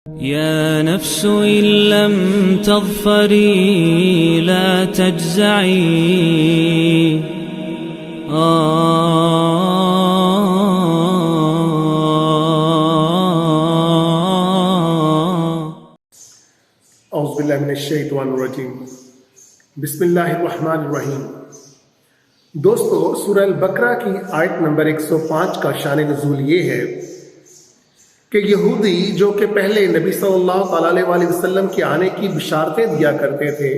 يا نفس إن لم تظفري لا تجزعي اعوذ باللہ من الشیطان الرجیم بسم اللہ الرحمن الرحیم۔ دوستو، سورہ البقرہ کی آیت نمبر 105 کا شان نزول یہ ہے کہ یہودی جو کہ پہلے نبی صلی اللہ علیہ وآلہ وسلم کے آنے کی بشارتیں دیا کرتے تھے،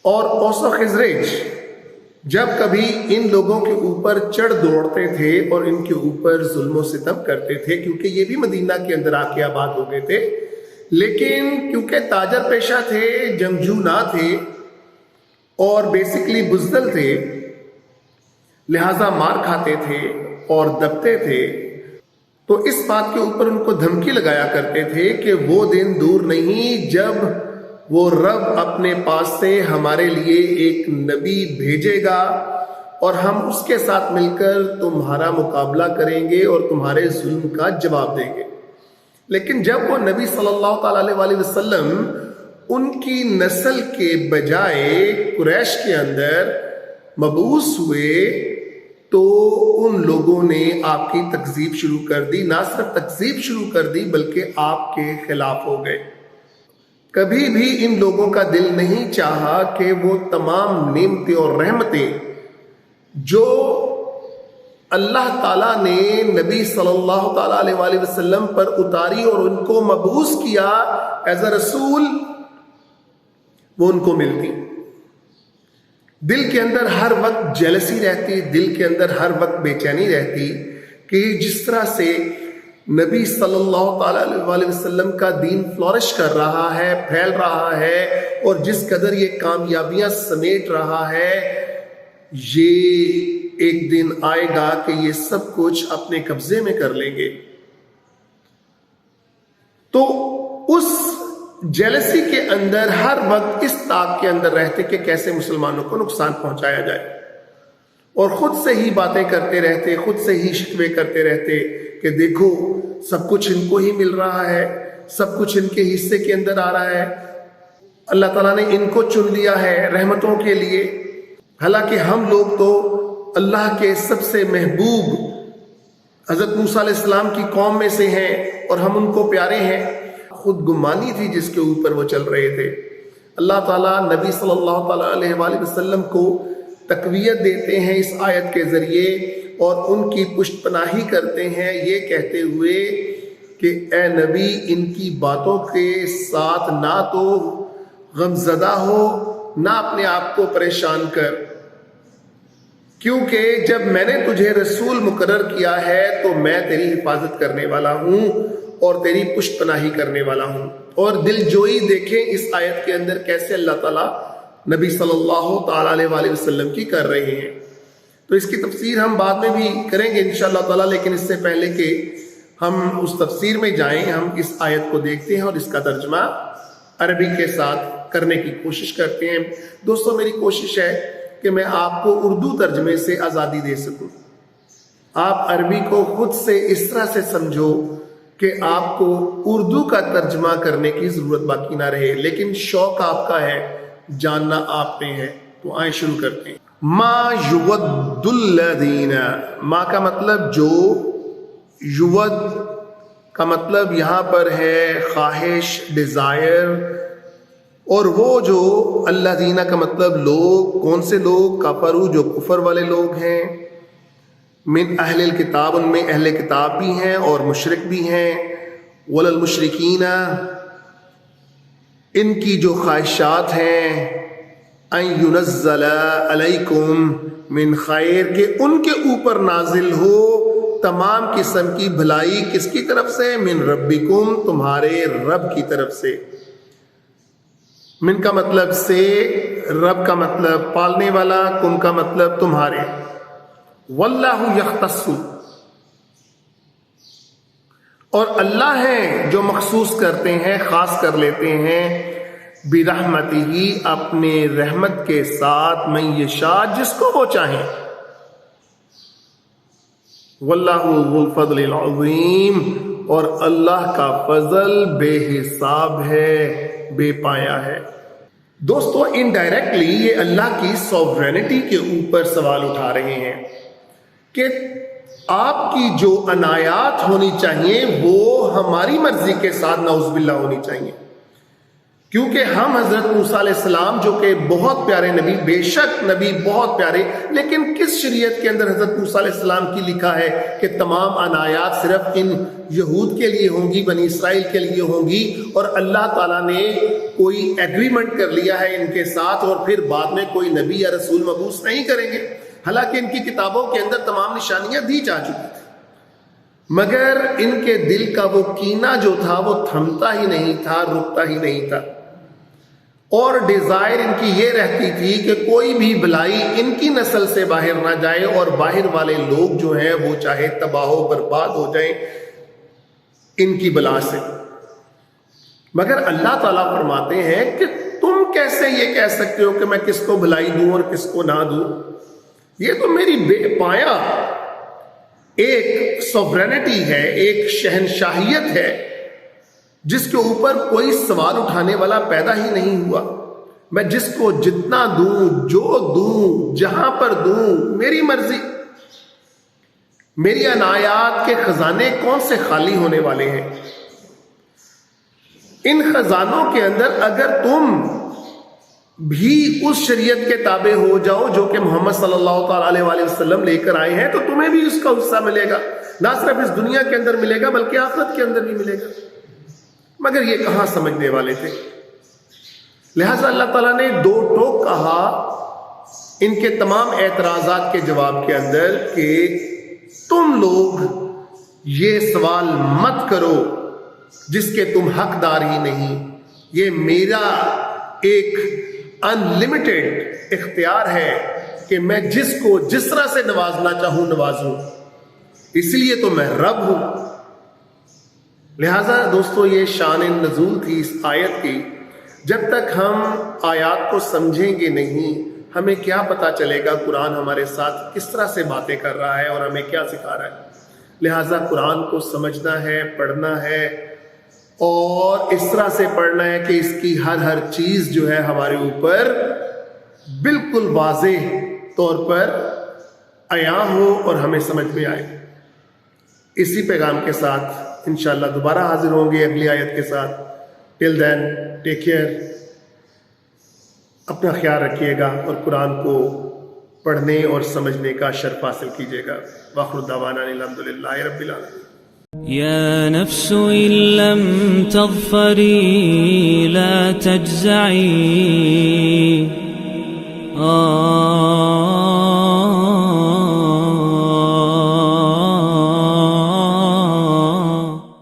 اور اوس و خزرج جب کبھی ان لوگوں کے اوپر چڑھ دوڑتے تھے اور ان کے اوپر ظلم و ستم کرتے تھے، کیونکہ یہ بھی مدینہ کے اندر آ کے آباد ہو گئے تھے، لیکن کیونکہ تاجر پیشہ تھے، جنگجو نہ تھے اور بیسیکلی بزدل تھے، لہٰذا مار کھاتے تھے اور دبتے تھے، تو اس بات کے اوپر ان کو دھمکی لگایا کرتے تھے کہ وہ دن دور نہیں جب وہ رب اپنے پاس سے ہمارے لیے ایک نبی بھیجے گا اور ہم اس کے ساتھ مل کر تمہارا مقابلہ کریں گے اور تمہارے ظلم کا جواب دیں گے۔ لیکن جب وہ نبی صلی اللہ علیہ وآلہ وسلم ان کی نسل کے بجائے قریش کے اندر مبعوث ہوئے تو ان لوگوں نے آپ کی تکذیب شروع کر دی، نہ صرف تکذیب شروع کر دی بلکہ آپ کے خلاف ہو گئے۔ کبھی بھی ان لوگوں کا دل نہیں چاہا کہ وہ تمام نعمتیں اور رحمتیں جو اللہ تعالیٰ نے نبی صلی اللہ علیہ وآلہ وسلم پر اتاری اور ان کو مبعوث کیا ایز اے رسول، وہ ان کو ملتی۔ دل کے اندر ہر وقت جیلسی رہتی، دل کے اندر ہر وقت بے چینی رہتی کہ جس طرح سے نبی صلی اللہ علیہ وآلہ وسلم کا دین فلورش کر رہا ہے، پھیل رہا ہے، اور جس قدر یہ کامیابیاں سمیٹ رہا ہے، یہ ایک دن آئے گا کہ یہ سب کچھ اپنے قبضے میں کر لیں گے۔ تو اس جیلسی کے اندر ہر وقت اس طاق کے اندر رہتے کہ کیسے مسلمانوں کو نقصان پہنچایا جائے، اور خود سے ہی باتیں کرتے رہتے، خود سے ہی شکوے کرتے رہتے کہ دیکھو سب کچھ ان کو ہی مل رہا ہے، سب کچھ ان کے حصے کے اندر آ رہا ہے، اللہ تعالیٰ نے ان کو چن لیا ہے رحمتوں کے لیے، حالانکہ ہم لوگ تو اللہ کے سب سے محبوب حضرت موسیٰ علیہ السلام کی قوم میں سے ہیں اور ہم ان کو پیارے ہیں۔ خود گمانی تھی جس کے اوپر وہ چل رہے تھے۔ اللہ تعالیٰ نبی صلی اللہ علیہ وآلہ وسلم کو تقویت دیتے ہیں اس آیت کے ذریعے اور ان کی پشت پناہی کرتے ہیں، یہ کہتے ہوئے کہ اے نبی ان کی باتوں کے ساتھ نہ تو غمزدہ ہو، نہ اپنے آپ کو پریشان کر، کیونکہ جب میں نے تجھے رسول مقرر کیا ہے تو میں تیری حفاظت کرنے والا ہوں اور تیری پشت پناہی کرنے والا ہوں۔ اور دل جوئی دیکھیں اس آیت کے اندر کیسے اللہ تعالیٰ نبی صلی اللہ علیہ وآلہ وسلم کی کر رہے ہیں۔ تو اس کی تفسیر ہم بعد میں بھی کریں گے انشاءاللہ تعالیٰ، لیکن اس سے پہلے کہ ہم اس تفسیر میں جائیں، ہم اس آیت کو دیکھتے ہیں اور اس کا ترجمہ عربی کے ساتھ کرنے کی کوشش کرتے ہیں۔ دوستو، میری کوشش ہے کہ میں آپ کو اردو ترجمے سے آزادی دے سکوں، آپ عربی کو خود سے اس طرح سے سمجھو کہ آپ کو اردو کا ترجمہ کرنے کی ضرورت باقی نہ رہے، لیکن شوق آپ کا ہے، جاننا آپ نے ہے۔ تو آئیں شروع کرتے ہیں۔ ما یود الذین، ما کا مطلب جو، یود کا مطلب یہاں پر ہے خواہش، ڈیزائر، اور وہ جو الذین کا مطلب لوگ، کون سے لوگ؟ کفروا، جو کفر والے لوگ ہیں، من اہل الکتاب، ان میں اہل کتاب بھی ہیں اور مشرک بھی ہیں، وللمشرکین، ان کی جو خواہشات ہیں، ان ینزل علیکم من خیر، کہ ان کے اوپر نازل ہو تمام قسم کی بھلائی، کس کی طرف سے؟ من ربکم، تمہارے رب کی طرف سے۔ من کا مطلب سے، رب کا مطلب پالنے والا، کم کا مطلب تمہارے۔ واللہ یختص، اور اللہ ہیں جو مخصوص کرتے ہیں، خاص کر لیتے ہیں، برحمتہ، اپنے رحمت کے ساتھ، من یشاء، جس کو وہ چاہیں۔ واللہ ذو الفضل العظیم، اور اللہ کا فضل بے حساب ہے، بے پایا ہے۔ دوستو انڈائریکٹلی یہ اللہ کی سوورینٹی کے اوپر سوال اٹھا رہے ہیں کہ آپ کی جو عنایات ہونی چاہیے وہ ہماری مرضی کے ساتھ نعوذ باللہ ہونی چاہیے، کیونکہ ہم حضرت موسیٰ علیہ السلام جو کہ بہت پیارے نبی، بے شک نبی بہت پیارے، لیکن کس شریعت کے اندر حضرت موسیٰ علیہ السلام کی لکھا ہے کہ تمام عنایات صرف ان یہود کے لیے ہوں گی، بنی اسرائیل کے لیے ہوں گی، اور اللہ تعالیٰ نے کوئی ایگریمنٹ کر لیا ہے ان کے ساتھ اور پھر بعد میں کوئی نبی یا رسول مبعوث نہیں کریں گے، حالانکہ ان کی کتابوں کے اندر تمام نشانیاں دی جا چکی تھیں، مگر ان کے دل کا وہ کینہ جو تھا وہ تھمتا ہی نہیں تھا، رکتا ہی نہیں تھا، اور ڈیزائر ان کی یہ رہتی تھی کہ کوئی بھی بلائی ان کی نسل سے باہر نہ جائے اور باہر والے لوگ جو ہیں وہ چاہے تباہ و برباد ہو جائیں ان کی بلا سے۔ مگر اللہ تعالیٰ فرماتے ہیں کہ تم کیسے یہ کہہ سکتے ہو کہ میں کس کو بھلائی دوں اور کس کو نہ دوں؟ یہ تو میری بے پایا ایک سوورینٹی ہے، ایک شہنشاہیت ہے جس کے اوپر کوئی سوال اٹھانے والا پیدا ہی نہیں ہوا۔ میں جس کو جتنا دوں، جو دوں، جہاں پر دوں، میری مرضی۔ میری عنایات کے خزانے کون سے خالی ہونے والے ہیں؟ ان خزانوں کے اندر اگر تم بھی اس شریعت کے تابع ہو جاؤ جو کہ محمد صلی اللہ تعالیٰ علیہ وسلم لے کر آئے ہیں تو تمہیں بھی اس کا حصہ ملے گا، نہ صرف اس دنیا کے اندر ملے گا بلکہ آخرت کے اندر بھی ملے گا۔ مگر یہ کہاں سمجھنے والے تھے، لہٰذا اللہ تعالیٰ نے دو ٹوک کہا ان کے تمام اعتراضات کے جواب کے اندر کہ تم لوگ یہ سوال مت کرو جس کے تم حقدار ہی نہیں، یہ میرا ایک انلمیٹڈ اختیار ہے کہ میں جس کو جس طرح سے نوازنا چاہوں نوازوں، اس لیے تو میں رب ہوں۔ لہٰذا دوستو یہ شان نزول تھی اس آیت کی۔ جب تک ہم آیات کو سمجھیں گے نہیں ہمیں کیا پتا چلے گا قرآن ہمارے ساتھ کس طرح سے باتیں کر رہا ہے اور ہمیں کیا سکھا رہا ہے۔ لہٰذا قرآن کو سمجھنا ہے، پڑھنا ہے، اور اس طرح سے پڑھنا ہے کہ اس کی ہر چیز جو ہے ہمارے اوپر بالکل واضح طور پر عیاں ہو اور ہمیں سمجھ میں آئے۔ اسی پیغام کے ساتھ انشاءاللہ دوبارہ حاضر ہوں گے اگلی آیت کے ساتھ۔ ٹل دین ٹیک کیئر، اپنا خیال رکھیے گا اور قرآن کو پڑھنے اور سمجھنے کا شرف حاصل کیجیے گا۔ وآخر دعوانا الحمدللہ رب العالمین۔ يا نفس إن لم تظفري لا تجزعي